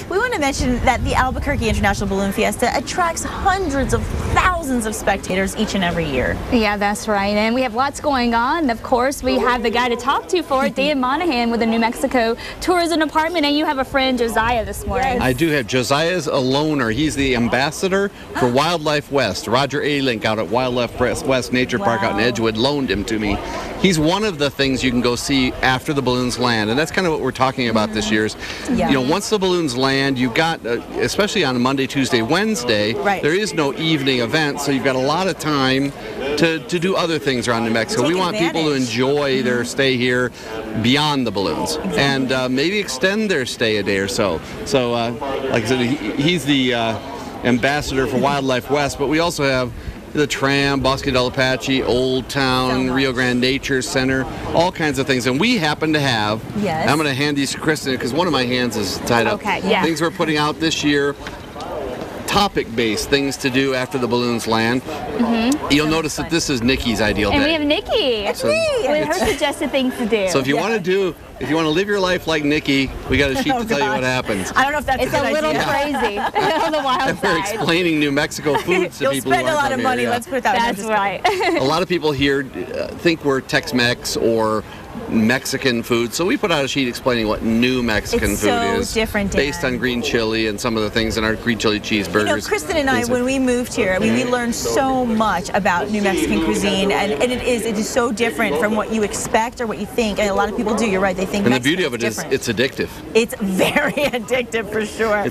we want to mention that the Albuquerque International Balloon Fiesta attracts hundreds of thousands of spectators each and every year. Yeah, that's right. And we have lots going on. Of course, we have the guy to talk to for it, Dan Monaghan with the New Mexico Tourism Department. And you have a friend, Josiah, this morning. Yes. I do have. Josiah's a loner. He's the ambassador for Wildlife West. Roger A. Link out at Wildlife West Nature Park out in Edgewood loaned him to me. He's one of the things you can go see after the balloons land, and that's kind of what we're talking about this year. You know, once the balloons land, you've got, especially on Monday, Tuesday, Wednesday, there is no evening event, so you've got a lot of time to do other things around New Mexico. We want people to enjoy their stay here beyond the balloons, and maybe extend their stay a day or so. So, like I said, he's the ambassador for Wildlife West, but we also have the Tram, Bosque del Apache, Old Town, Rio Grande Nature Center, all kinds of things. And we happen to have, I'm going to hand these to Kristen because one of my hands is tied up. Things we're putting out this year, topic-based things to do after the balloons land. You'll notice that this is Nikki's ideal day. And we have Nikki. It's me. With her suggested things to do. So if you want to live your life like Nikki, we got a sheet to tell you what happens. I don't know if that's a little crazy on the wild side. We're explaining New Mexico foods to people who aren't from here. You'll spend a lot of money, let's put it that way. That's right. A lot of people here think we're Tex-Mex or Mexican food, so we put out a sheet explaining what New Mexican food is. Different, Dan. Based on green chili and some of the things in our green chili cheeseburgers. You know, Kristen and I, when we moved here, I mean, we learned so much about New Mexican cuisine, and it is so different from what you expect or what you think. And a lot of people do. You're right. They think. And the beauty of it is, it's addictive. It's very addictive for sure.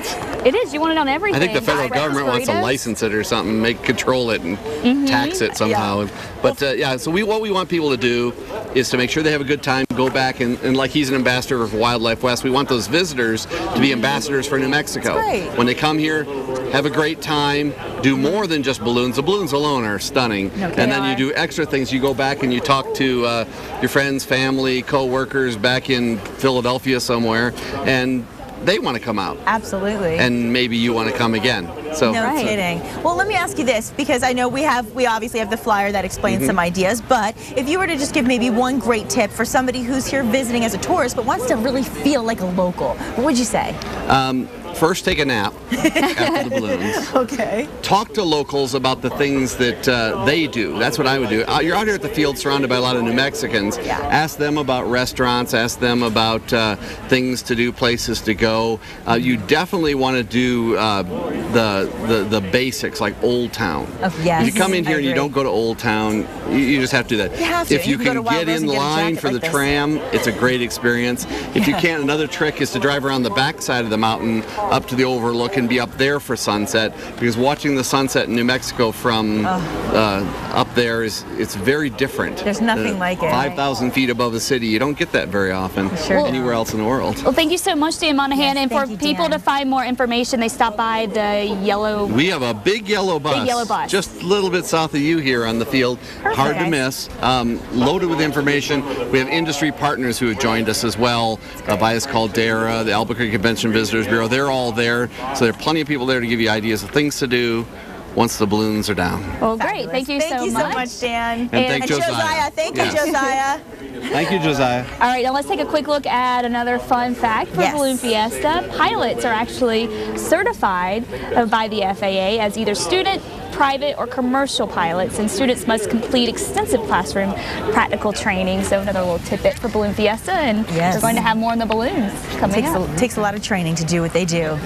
It is. You want it on everything. I think the federal government wants to license it or something, control it, and tax it somehow. But yeah, so what we want people to do is to make sure they have a good time, go back, and like he's an ambassador for Wildlife West, we want those visitors to be ambassadors for New Mexico. When they come here, have a great time, do more than just balloons. The balloons alone are stunning. And then you do extra things. You go back and you talk to your friends, family, co-workers back in Philadelphia somewhere, and they want to come out. Absolutely. And maybe you want to come again. So no kidding. Well, let me ask you this, because I know we obviously have the flyer that explains some ideas, but if you were to just give maybe one great tip for somebody who's here visiting as a tourist but wants to really feel like a local, what would you say? First, take a nap after the balloons. Talk to locals about the things that they do. That's what I would do. You're out here at the field surrounded by a lot of New Mexicans. Ask them about restaurants. Ask them about things to do, places to go. You definitely want to do the basics, like Old Town. If you come in here and you don't go to Old Town, you just have to do that. You have to. If you can get in line for the tram, it's a great experience. If you can't, another trick is to drive around the back side of the mountain up to the overlook and be up there for sunset, because watching the sunset in New Mexico from up there it's very different. There's nothing like it. 5,000 feet above the city. You don't get that very often anywhere else in the world. Well, thank you so much, Dan Monaghan. And for people to find more information, they stop by the yellow. We have a big yellow bus. Just a little bit south of you here on the field. Hard to miss. Loaded with information. We have industry partners who have joined us as well. Vias Caldera, the Albuquerque Convention Visitors Bureau. They're all there. So there are plenty of people there to give you ideas of things to do once the balloons are down. Well, great. Thank you so much, Dan. And thank Josiah. Thank you, Josiah. Thank you, Josiah. All right, now let's take a quick look at another fun fact for Balloon Fiesta. Pilots are actually certified by the FAA as either student, private, or commercial pilots, and students must complete extensive classroom practical training. So another little tidbit for Balloon Fiesta, and we're going to have more on the balloons coming up. Takes a lot of training to do what they do.